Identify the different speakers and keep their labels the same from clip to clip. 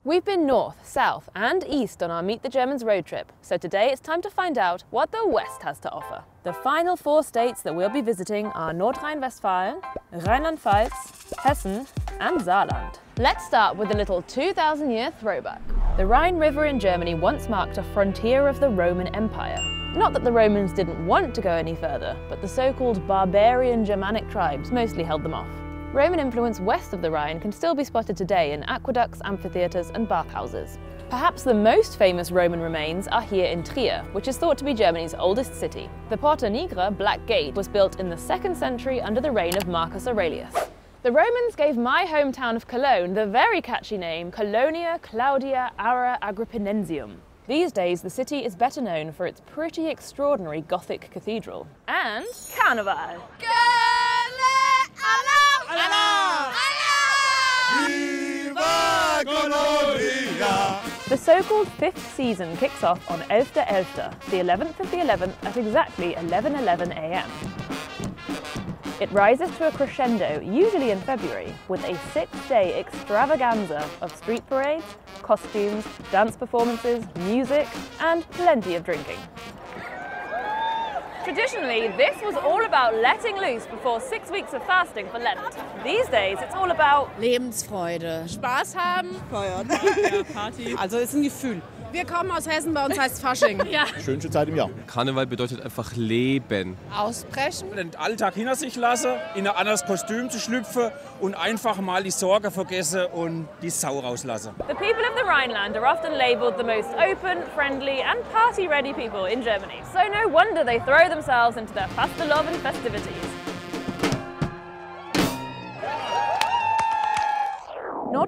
Speaker 1: We've been north, south and east on our Meet the Germans road trip, so today it's time to find out what the West has to offer. The final 4 states that we'll be visiting are Rhine-Westphalia, Rhineland-Palatinate, Hessen and Saarland. Let's start with a little 2,000-year throwback. The Rhine River in Germany once marked a frontier of the Roman Empire. Not that the Romans didn't want to go any further, but the so-called barbarian Germanic tribes mostly held them off. Roman influence west of the Rhine can still be spotted today in aqueducts, amphitheatres and bathhouses. Perhaps the most famous Roman remains are here in Trier, which is thought to be Germany's oldest city. The Porta Nigra Black Gate was built in the 2nd century under the reign of Marcus Aurelius. The Romans gave my hometown of Cologne the very catchy name Colonia Claudia Ara Agrippinensium. These days, the city is better known for its pretty extraordinary Gothic cathedral and Karneval. The so-called 5th season kicks off on 11.11, the 11th of the 11th at exactly 11:11 a.m. It rises to a crescendo, usually in February, with a 6-day extravaganza of street parades, costumes, dance performances, music, and plenty of drinking. Traditionally, this was all about letting loose before 6 weeks of fasting for Lent. These days, it's all about
Speaker 2: Lebensfreude. Spaß haben.
Speaker 3: Feiern.
Speaker 4: Ja, Party.
Speaker 3: Also es ist ein Gefühl.
Speaker 2: Wir kommen aus Hessen, bei uns heißt Fasching.
Speaker 4: Ja.
Speaker 5: Schönste Zeit im Jahr.
Speaker 6: Karneval bedeutet einfach Leben.
Speaker 2: Ausbrechen.
Speaker 7: Den Alltag hinter sich lassen, in ein anderes Kostüm zu schlüpfen und einfach mal die Sorge vergessen und die Sau rauslassen.
Speaker 1: The people of the Rhineland are often labelled the most open, friendly and party-ready people in Germany. So no wonder they throw themselves into their Fastelovn and festivities.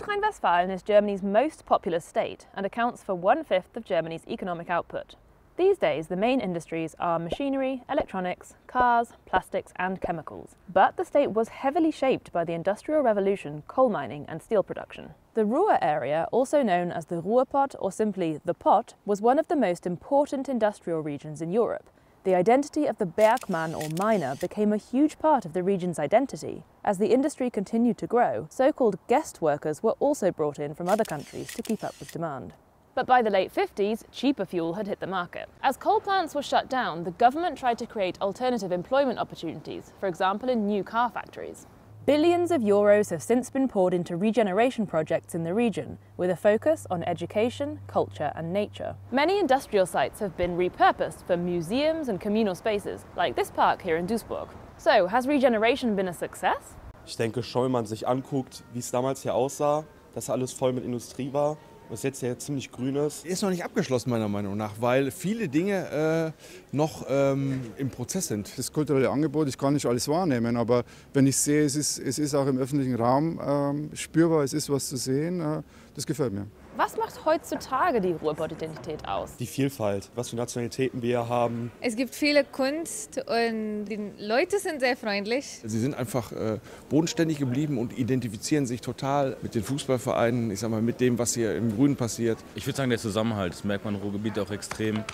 Speaker 1: Rhine-Westphalia is Germany's most populous state and accounts for 1/5 of Germany's economic output. These days, the main industries are machinery, electronics, cars, plastics and chemicals. But the state was heavily shaped by the Industrial Revolution, coal mining and steel production. The Ruhr area, also known as the Ruhrpott or simply the Pott, was one of the most important industrial regions in Europe. The identity of the Bergmann or miner became a huge part of the region's identity. As the industry continued to grow, so-called guest workers were also brought in from other countries to keep up with demand. But by the late 50s, cheaper fuel had hit the market. As coal plants were shut down, the government tried to create alternative employment opportunities, for example in new car factories. Billions of euros have since been poured into regeneration projects in the region, with a focus on education, culture and nature. Many industrial sites have been repurposed for museums and communal spaces, like this park here in Duisburg. So, has regeneration been a success?
Speaker 8: Ich denke schon, wenn man sich anguckt, wie es damals hier aussah, dass alles voll mit Industrie war, was jetzt ja ziemlich grün ist.
Speaker 5: Ist noch nicht abgeschlossen meiner Meinung nach, weil viele Dinge noch im Prozess sind.
Speaker 9: Das kulturelle Angebot, ich kann nicht alles wahrnehmen, aber wenn ich sehe, es ist auch im öffentlichen Raum spürbar, es ist was zu sehen, das gefällt mir.
Speaker 1: Was macht heutzutage die Ruhrpott-Identität aus?
Speaker 8: Die Vielfalt, was für Nationalitäten wir hier haben.
Speaker 10: Es gibt viele Kunst und die Leute sind sehr freundlich.
Speaker 5: Sie sind einfach bodenständig geblieben und identifizieren sich total mit den Fußballvereinen, ich sag mal, mit dem, was hier im Grünen passiert.
Speaker 11: Ich würde sagen, der Zusammenhalt, das merkt man im Ruhrgebiet auch extrem.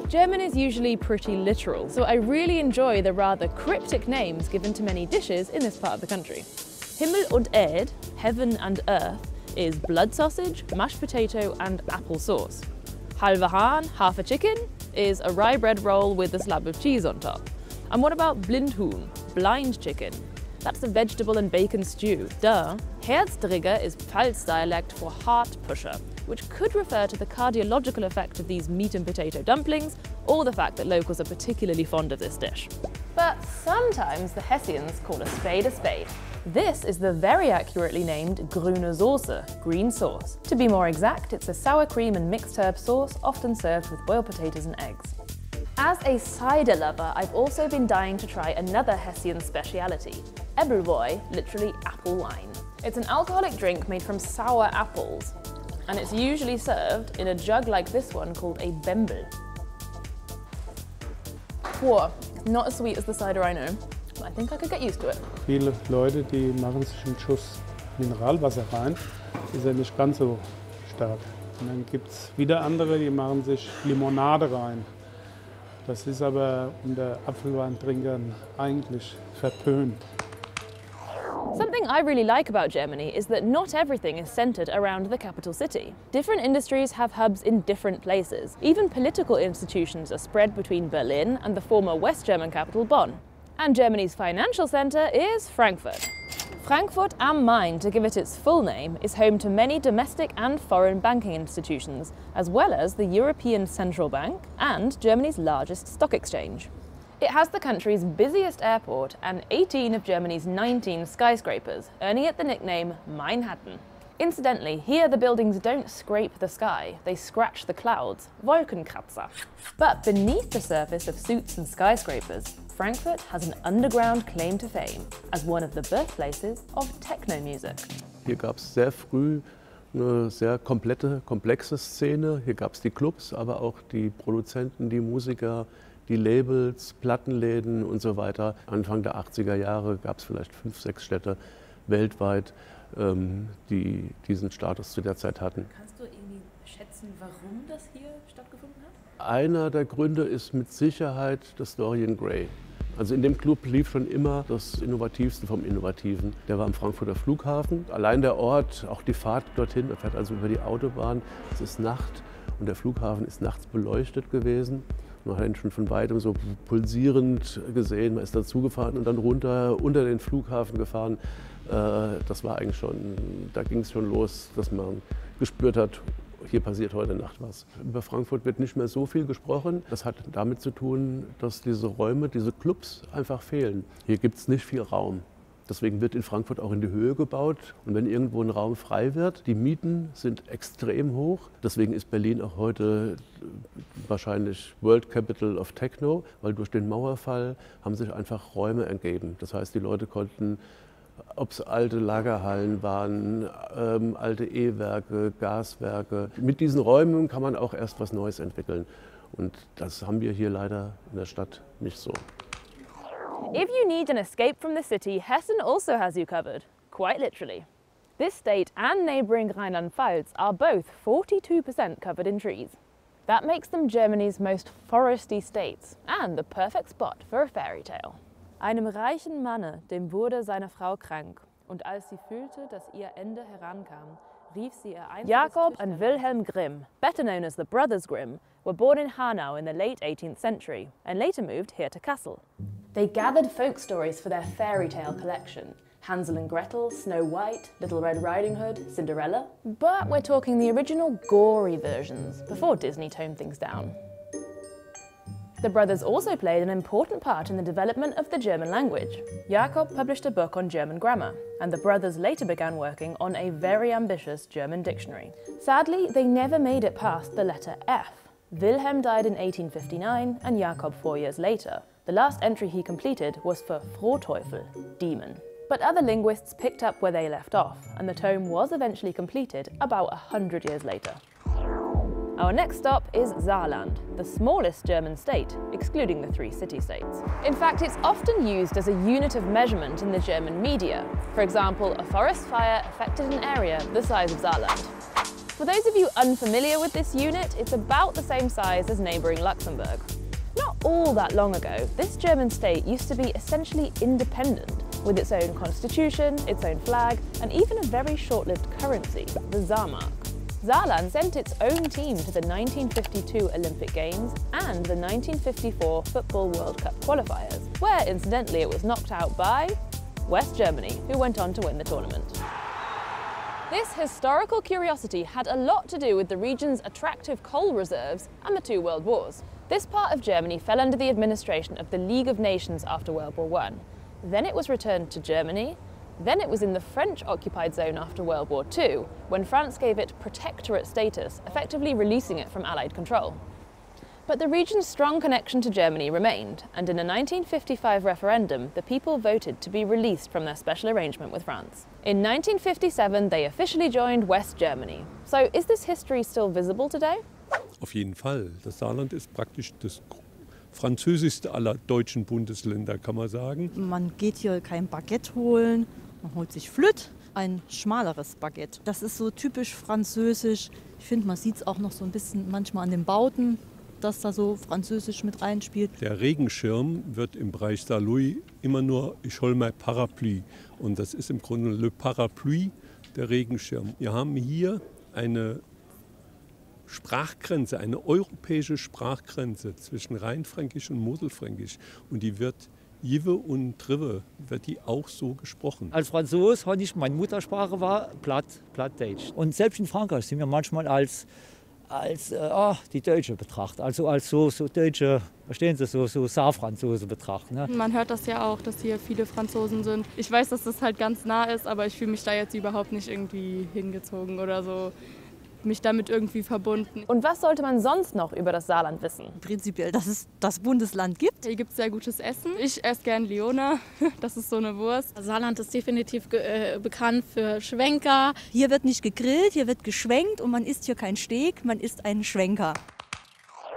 Speaker 1: German is usually pretty literal, so I really enjoy the rather cryptic names given to many dishes in this part of the country. Himmel und Erd, heaven and earth, is blood sausage, mashed potato and apple sauce. Halve Hahn, half a chicken, is a rye bread roll with a slab of cheese on top. And what about Blindhuhn, blind chicken? That's a vegetable and bacon stew, duh. Herzdrigger is Pfalz dialect for heart pusher, which could refer to the cardiological effect of these meat and potato dumplings, or the fact that locals are particularly fond of this dish. But sometimes the Hessians call a spade a spade. This is the very accurately named grüne Soße, green sauce. To be more exact, it's a sour cream and mixed herb sauce, often served with boiled potatoes and eggs. As a cider lover, I've also been dying to try another Hessian speciality, Ebbelwoi, literally apple wine. It's an alcoholic drink made from sour apples, and it's usually served in a jug like this one called a Bembel. Whoa, it's not as sweet as the cider I know. I think I could get used to it.
Speaker 12: Viele Leute, die machen sich einen Schuss Mineralwasser rein, ist ja nicht ganz so stark. Und dann gibt es wieder andere, die machen sich Limonade rein. Das ist aber unter Apfelweintrinkern eigentlich verpönt.
Speaker 1: Something I really like about Germany is that not everything is centred around the capital city. Different industries have hubs in different places. Even political institutions are spread between Berlin and the former West German capital Bonn. And Germany's financial centre is Frankfurt. Frankfurt am Main, to give it its full name, is home to many domestic and foreign banking institutions, as well as the European Central Bank and Germany's largest stock exchange. It has the country's busiest airport and 18 of Germany's 19 skyscrapers, earning it the nickname Manhattan. Incidentally, here the buildings don't scrape the sky, they scratch the clouds, Wolkenkratzer. But beneath the surface of suits and skyscrapers, Frankfurt has an underground claim to fame as one of the birthplaces of techno music.
Speaker 3: Hier gab es sehr früh eine sehr komplexe Szene. Hier gab es die Clubs, aber auch die Produzenten, die Musiker, die Labels, Plattenläden und so weiter. Anfang der 80er Jahre gab es vielleicht 5, 6 Städte weltweit, die diesen Status zu der Zeit hatten.
Speaker 1: Kannst du irgendwie schätzen, warum das hier stattgefunden hat?
Speaker 3: Einer der Gründe ist mit Sicherheit das Dorian Gray. Also in dem Club lief schon immer das Innovativste vom Innovativen. Der war am Frankfurter Flughafen. Allein der Ort, auch die Fahrt dorthin, er fährt also über die Autobahn. Es ist Nacht und der Flughafen ist nachts beleuchtet gewesen. Man hat ihn schon von weitem so pulsierend gesehen. Man ist dazugefahren und dann runter unter den Flughafen gefahren. Das war eigentlich schon, da ging es schon los, dass man gespürt hat, hier passiert heute Nacht was. Über Frankfurt wird nicht mehr so viel gesprochen. Das hat damit zu tun, dass diese Räume, diese Clubs einfach fehlen. Hier gibt es nicht viel Raum. Deswegen wird in Frankfurt auch in die Höhe gebaut. Und wenn irgendwo ein Raum frei wird, die Mieten sind extrem hoch. Deswegen ist Berlin auch heute wahrscheinlich World Capital of Techno, weil durch den Mauerfall haben sich einfach Räume ergeben. Das heißt, die Leute konnten, ob es alte Lagerhallen waren, alte E-Werke, Gaswerke. Mit diesen Räumen kann man auch erst was Neues entwickeln. Und das haben wir hier leider in der Stadt nicht so.
Speaker 1: If you need an escape from the city, Hessen also has you covered, quite literally. This state and neighbouring Rhineland-Palatinate are both 42% covered in trees. That makes them Germany's most foresty states and the perfect spot for a fairy tale. Einem reichen Manne, dem wurde seine Frau krank, und als sie fühlte, dass ihr Ende herankam, rief sie ihr einziges Jakob and Wilhelm Grimm, better known as the Brothers Grimm, were born in Hanau in the late 18th century and later moved here to Kassel. They gathered folk stories for their fairy tale collection. Hansel and Gretel, Snow White, Little Red Riding Hood, Cinderella. But we're talking the original gory versions, before Disney toned things down. The brothers also played an important part in the development of the German language. Jakob published a book on German grammar, and the brothers later began working on a very ambitious German dictionary. Sadly, they never made it past the letter F. Wilhelm died in 1859 and Jakob 4 years later. The last entry he completed was for Frohteufel, demon. But other linguists picked up where they left off, and the tome was eventually completed about 100 years later. Our next stop is Saarland, the smallest German state, excluding the 3 city-states. In fact, it's often used as a unit of measurement in the German media. For example, a forest fire affected an area the size of Saarland. For those of you unfamiliar with this unit, it's about the same size as neighbouring Luxembourg. Not all that long ago, this German state used to be essentially independent, with its own constitution, its own flag, and even a very short-lived currency, the Saarmark. Saarland sent its own team to the 1952 Olympic Games and the 1954 Football World Cup qualifiers, where incidentally it was knocked out by West Germany, who went on to win the tournament. This historical curiosity had a lot to do with the region's attractive coal reserves and the 2 world wars. This part of Germany fell under the administration of the League of Nations after World War I. Then it was returned to Germany. Then it was in the French-occupied zone after World War II, when France gave it protectorate status, effectively releasing it from Allied control. But the region's strong connection to Germany remained, and in a 1955 referendum, the people voted to be released from their special arrangement with France. In 1957, they officially joined West Germany. So is this history still visible today?
Speaker 4: Auf jeden Fall. Das Saarland ist praktisch das französischste aller deutschen Bundesländer, kann man sagen.
Speaker 13: Man geht hier kein Baguette holen, man holt sich Flöt, ein schmaleres Baguette. Das ist so typisch französisch. Ich finde, man sieht es auch noch so ein bisschen manchmal an den Bauten. dass da so Französisch mit reinspielt.
Speaker 4: Der Regenschirm wird im Bereich Saarlouis immer nur ich hol mein Parapluie. Und das ist im Grunde le Parapluie, der Regenschirm. Wir haben hier eine Sprachgrenze, eine europäische Sprachgrenze zwischen Rheinfränkisch und Moselfränkisch. Und die wird Jive und Trive, wird die auch so gesprochen.
Speaker 14: Als Franzose hatte ich, meine Muttersprache war Plattdeutsch. Und selbst in Frankreich sind wir manchmal als die Deutsche betrachtet, also als so Deutsche, verstehen Sie, so Saarfranzose betrachtet. Ne?
Speaker 15: Man hört das ja auch, dass hier viele Franzosen sind. Ich weiß, dass das halt ganz nah ist, aber ich fühle mich da jetzt überhaupt nicht irgendwie hingezogen oder so, mich damit irgendwie verbunden.
Speaker 1: Und was sollte man sonst noch über das Saarland wissen?
Speaker 13: Prinzipiell, dass es das Bundesland gibt.
Speaker 15: Hier gibt es sehr gutes Essen. Ich esse gern Liona, das ist so eine Wurst.
Speaker 2: Saarland ist definitiv bekannt für Schwenker.
Speaker 13: Hier wird nicht gegrillt, hier wird geschwenkt und man isst hier kein Steak, man isst einen Schwenker.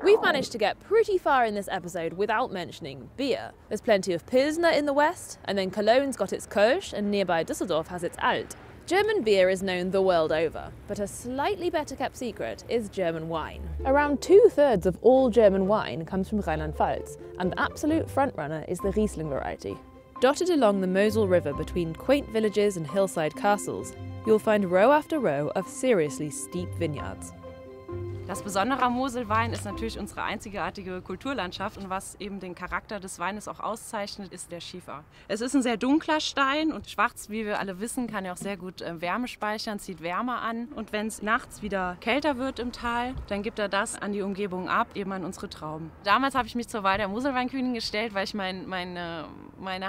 Speaker 1: We've managed to get pretty far in this episode without mentioning beer. There's plenty of Pilsner in the west, and then Cologne's got its Kölsch, and nearby Düsseldorf has its Alt. German beer is known the world over, but a slightly better kept secret is German wine. Around 2/3 of all German wine comes from Rhineland-Palatinate, and the absolute frontrunner is the Riesling variety. Dotted along the Mosel River between quaint villages and hillside castles, you'll find row after row of seriously steep vineyards.
Speaker 16: Das Besondere am Moselwein ist natürlich unsere einzigartige Kulturlandschaft und was eben den Charakter des Weines auch auszeichnet, ist der Schiefer. Es ist ein sehr dunkler Stein und schwarz, wie wir alle wissen, kann ja auch sehr gut Wärme speichern, zieht Wärme an. Und wenn es nachts wieder kälter wird im Tal, dann gibt er das an die Umgebung ab, eben an unsere Trauben. Damals habe ich mich zur Wahl der Moselweinkönigin gestellt, weil ich meine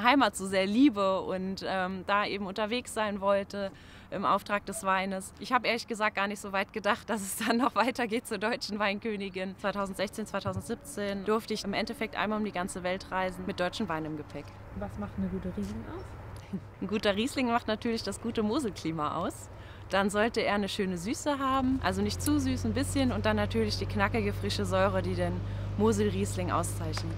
Speaker 16: Heimat so sehr liebe und da eben unterwegs sein wollte im Auftrag des Weines. Ich habe ehrlich gesagt gar nicht so weit gedacht, dass es dann noch weitergeht zur deutschen Weinkönigin. 2016, 2017 durfte ich im Endeffekt einmal um die ganze Welt reisen mit deutschem Wein im Gepäck.
Speaker 1: Was macht eine gute Riesling aus?
Speaker 16: Ein guter Riesling macht natürlich das gute Moselklima aus. Dann sollte er eine schöne Süße haben, also nicht zu süß, ein bisschen, und dann natürlich die knackige, frische Säure, die den Moselriesling auszeichnet.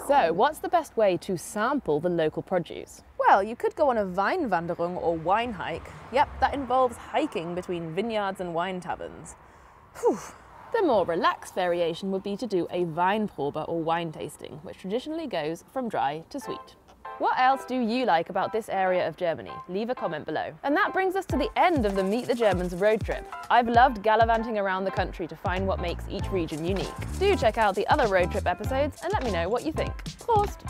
Speaker 1: So, what's the best way to sample the local produce? Well, you could go on a Weinwanderung or wine hike. Yep, that involves hiking between vineyards and wine taverns. Whew. The more relaxed variation would be to do a Weinprobe or wine tasting, which traditionally goes from dry to sweet. What else do you like about this area of Germany? Leave a comment below. And that brings us to the end of the Meet the Germans road trip. I've loved gallivanting around the country to find what makes each region unique. Do check out the other road trip episodes and let me know what you think. Prost!